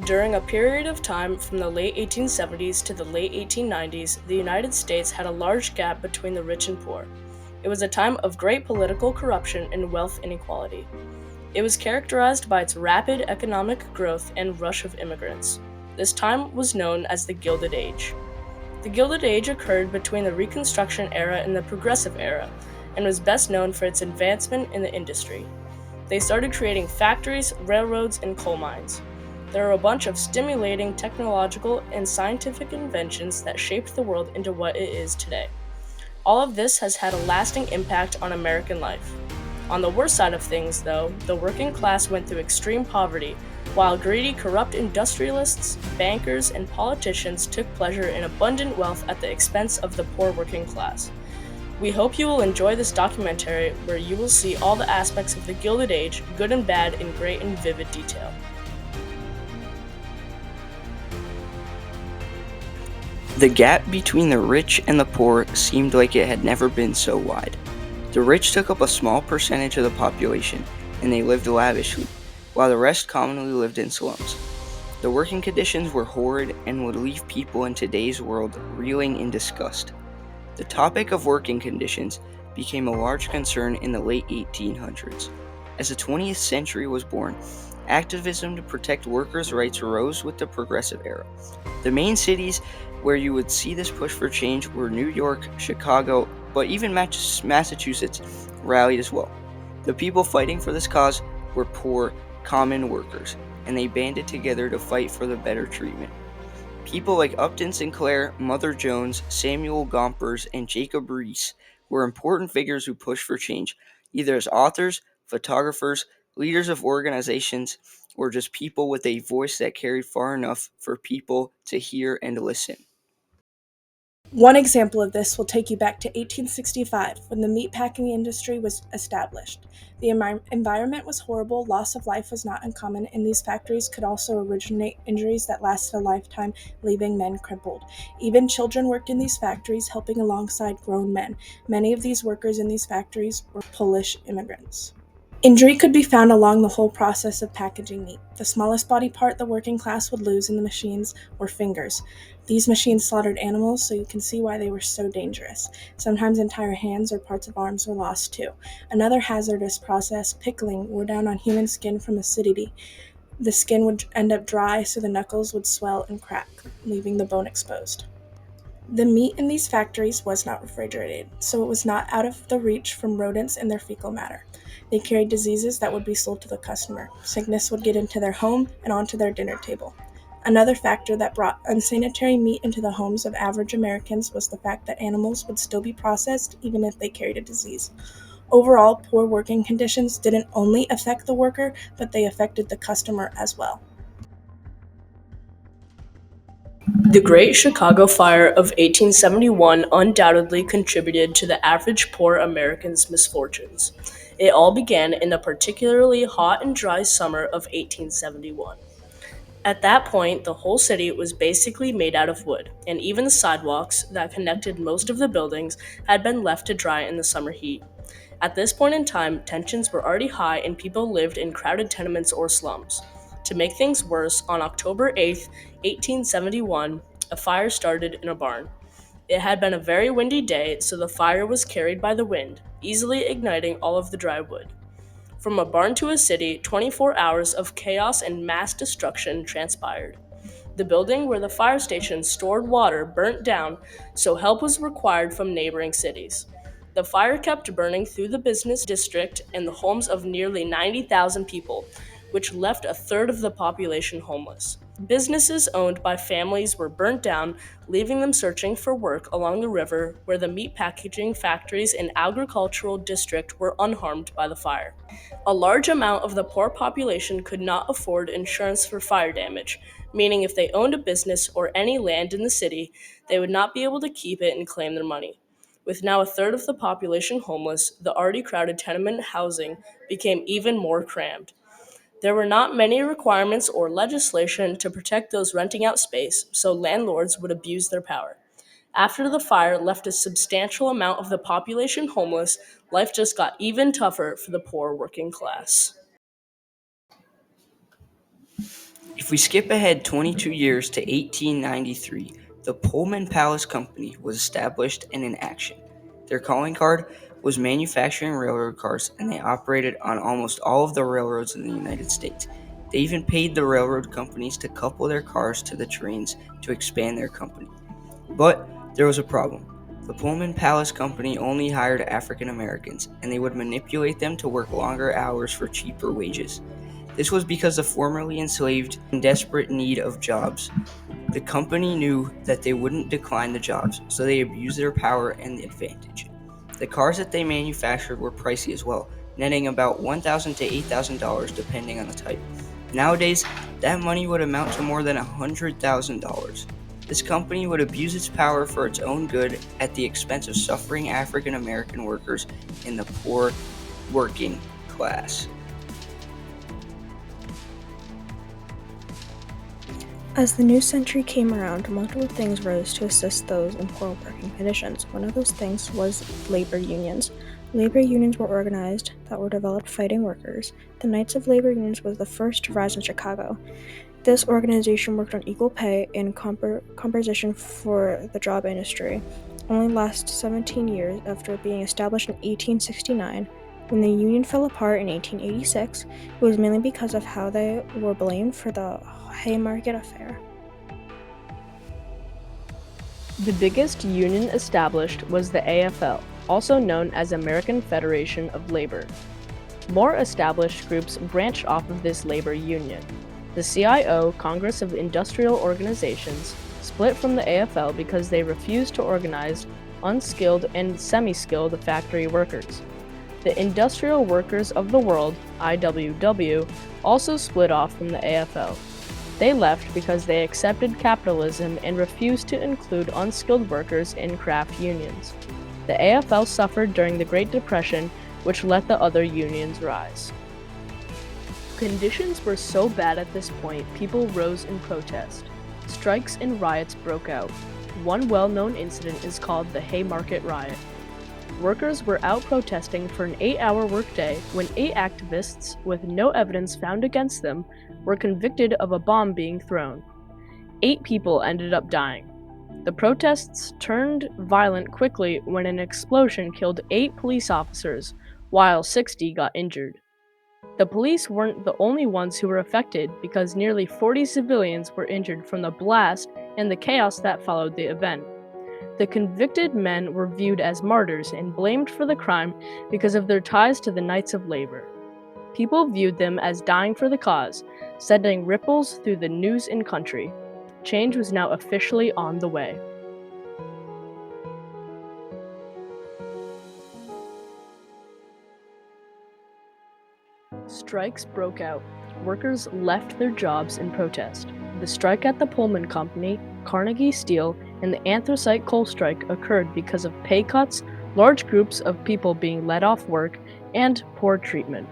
During a period of time from the late 1870s to the late 1890s, the United States had a large gap between the rich and poor. It was a time of great political corruption and wealth inequality. It was characterized by its rapid economic growth and rush of immigrants. This time was known as the Gilded Age. The Gilded Age occurred between the Reconstruction era and the Progressive era, and was best known for its advancement in the industry. They started creating factories, railroads, and coal mines. There were a bunch of stimulating technological and scientific inventions that shaped the world into what it is today. All of this has had a lasting impact on American life. On the worst side of things, though, the working class went through extreme poverty, while greedy, corrupt industrialists, bankers, and politicians took pleasure in abundant wealth at the expense of the poor working class. We hope you will enjoy this documentary where you will see all the aspects of the Gilded Age, good and bad, in great and vivid detail. The gap between the rich and the poor seemed like it had never been so wide. The rich took up a small percentage of the population, and they lived lavishly, while the rest commonly lived in slums. The working conditions were horrid and would leave people in today's world reeling in disgust. The topic of working conditions became a large concern in the late 1800s. As the 20th century was born, activism to protect workers' rights arose with the Progressive Era. The main cities where you would see this push for change were New York, Chicago, but even Massachusetts rallied as well. The people fighting for this cause were poor, common workers, and they banded together to fight for the better treatment. People like Upton Sinclair, Mother Jones, Samuel Gompers, and Jacob Riis were important figures who pushed for change, either as authors, photographers, leaders of organizations, or just people with a voice that carried far enough for people to hear and listen. One example of this will take you back to 1865 when the meatpacking industry was established. The environment was horrible, loss of life was not uncommon, and these factories could also originate injuries that lasted a lifetime, leaving men crippled. Even children worked in these factories, helping alongside grown men. Many of these workers in these factories were Polish immigrants. Injury could be found along the whole process of packaging meat. The smallest body part the working class would lose in the machines were fingers. These machines slaughtered animals, so you can see why they were so dangerous. Sometimes entire hands or parts of arms were lost too. Another hazardous process, pickling, wore down on human skin from acidity. The skin would end up dry, so the knuckles would swell and crack, leaving the bone exposed. The meat in these factories was not refrigerated, so it was not out of the reach from rodents and their fecal matter. They carried diseases that would be sold to the customer. Sickness would get into their home and onto their dinner table. Another factor that brought unsanitary meat into the homes of average Americans was the fact that animals would still be processed even if they carried a disease. Overall, poor working conditions didn't only affect the worker, but they affected the customer as well. The Great Chicago Fire of 1871 undoubtedly contributed to the average poor American's misfortunes. It all began in the particularly hot and dry summer of 1871. At that point, the whole city was basically made out of wood, and even the sidewalks that connected most of the buildings had been left to dry in the summer heat. At this point in time, tensions were already high and people lived in crowded tenements or slums. To make things worse, on October 8th, 1871, a fire started in a barn. It had been a very windy day, so the fire was carried by the wind, easily igniting all of the dry wood. From a barn to a city, 24 hours of chaos and mass destruction transpired. The building where the fire station stored water burnt down, so help was required from neighboring cities. The fire kept burning through the business district and the homes of nearly 90,000 people, which left a third of the population homeless. Businesses owned by families were burnt down, leaving them searching for work along the river where the meat packaging factories and agricultural district were unharmed by the fire. A large amount of the poor population could not afford insurance for fire damage, meaning if they owned a business or any land in the city, they would not be able to keep it and claim their money. With now a third of the population homeless, the already crowded tenement housing became even more crammed. There were not many requirements or legislation to protect those renting out space, so landlords would abuse their power. After the fire left a substantial amount of the population homeless, life just got even tougher for the poor working class. If we skip ahead 22 years to 1893, the Pullman Palace Company was established and in action. Their calling card was manufacturing railroad cars, and they operated on almost all of the railroads in the United States. They even paid the railroad companies to couple their cars to the trains to expand their company. But there was a problem. The Pullman Palace Company only hired African Americans, and they would manipulate them to work longer hours for cheaper wages. This was because the formerly enslaved were in desperate need of jobs. The company knew that they wouldn't decline the jobs, so they abused their power and advantage. The cars that they manufactured were pricey as well, netting about $1,000 to $8,000 depending on the type. Nowadays, that money would amount to more than $100,000. This company would abuse its power for its own good at the expense of suffering African American workers in the poor working class. As the new century came around, multiple things rose to assist those in poor working conditions. One of those things was labor unions. Labor unions were organized that were developed fighting workers. The Knights of Labor Unions was the first to rise in Chicago. This organization worked on equal pay and compensation for the job industry. Only lasted 17 years after being established in 1869. When the union fell apart in 1886, it was mainly because of how they were blamed for the Haymarket Affair. The biggest union established was the AFL, also known as American Federation of Labor. More established groups branched off of this labor union. The CIO, Congress of Industrial Organizations, split from the AFL because they refused to organize unskilled and semi-skilled factory workers. The Industrial Workers of the World, IWW, also split off from the AFL. They left because they accepted capitalism and refused to include unskilled workers in craft unions. The AFL suffered during the Great Depression, which let the other unions rise. Conditions were so bad at this point, people rose in protest. Strikes and riots broke out. One well-known incident is called the Haymarket Riot. Workers were out protesting for an 8-hour workday when 8 activists, with no evidence found against them, were convicted of a bomb being thrown. 8 people ended up dying. The protests turned violent quickly when an explosion killed 8 police officers, while 60 got injured. The police weren't the only ones who were affected because nearly 40 civilians were injured from the blast and the chaos that followed the event. The convicted men were viewed as martyrs and blamed for the crime because of their ties to the Knights of Labor. People viewed them as dying for the cause, sending ripples through the news and country. Change was now officially on the way. Strikes broke out. Workers left their jobs in protest. The strike at the Pullman Company, Carnegie Steel, and the anthracite coal strike occurred because of pay cuts, large groups of people being let off work, and poor treatment.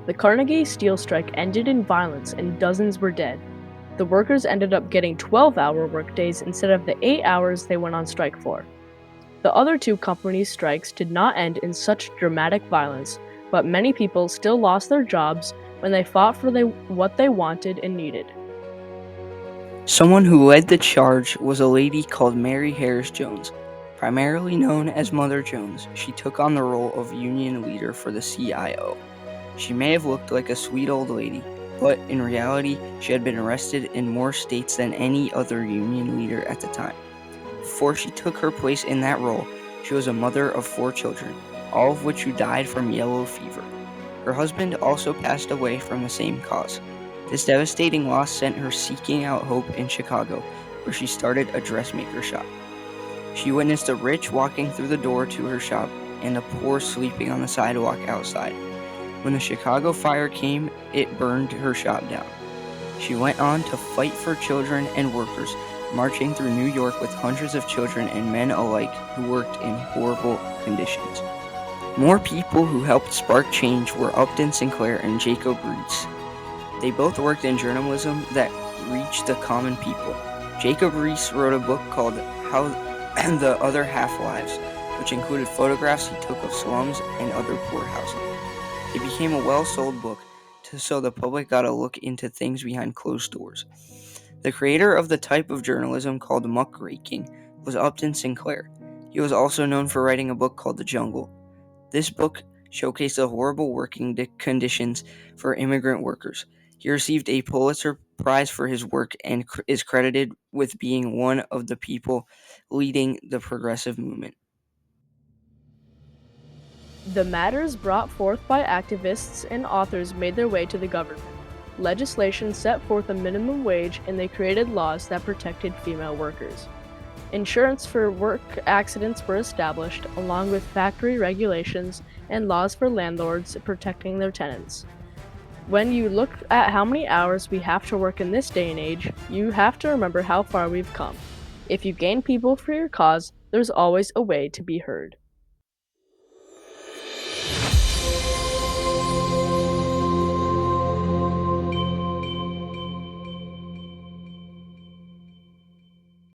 The Carnegie Steel strike ended in violence and dozens were dead. The workers ended up getting 12-hour workdays instead of the 8 hours they went on strike for. The other 2 companies' strikes did not end in such dramatic violence, but many people still lost their jobs when they fought for what they wanted and needed. Someone who led the charge was a lady called Mary Harris Jones. Primarily known as Mother Jones, she took on the role of union leader for the CIO. She may have looked like a sweet old lady, but in reality, she had been arrested in more states than any other union leader at the time. Before she took her place in that role, she was a mother of 4 children, all of which who died from yellow fever. Her husband also passed away from the same cause. This devastating loss sent her seeking out hope in Chicago, where she started a dressmaker shop. She witnessed the rich walking through the door to her shop and the poor sleeping on the sidewalk outside. When the Chicago fire came, it burned her shop down. She went on to fight for children and workers, marching through New York with hundreds of children and men alike who worked in horrible conditions. More people who helped spark change were Upton Sinclair and Jacob Riis. They both worked in journalism that reached the common people. Jacob Riis wrote a book called How the Other Half Lives, which included photographs he took of slums and other poor housing. It became a well-sold book so the public got a look into things behind closed doors. The creator of the type of journalism called muckraking was Upton Sinclair. He was also known for writing a book called The Jungle. This book showcased the horrible working conditions for immigrant workers. He received a Pulitzer Prize for his work and is credited with being one of the people leading the progressive movement. The matters brought forth by activists and authors made their way to the government. Legislation set forth a minimum wage and they created laws that protected female workers. Insurance for work accidents were established, along with factory regulations and laws for landlords protecting their tenants. When you look at how many hours we have to work in this day and age, you have to remember how far we've come. If you gain people for your cause, there's always a way to be heard.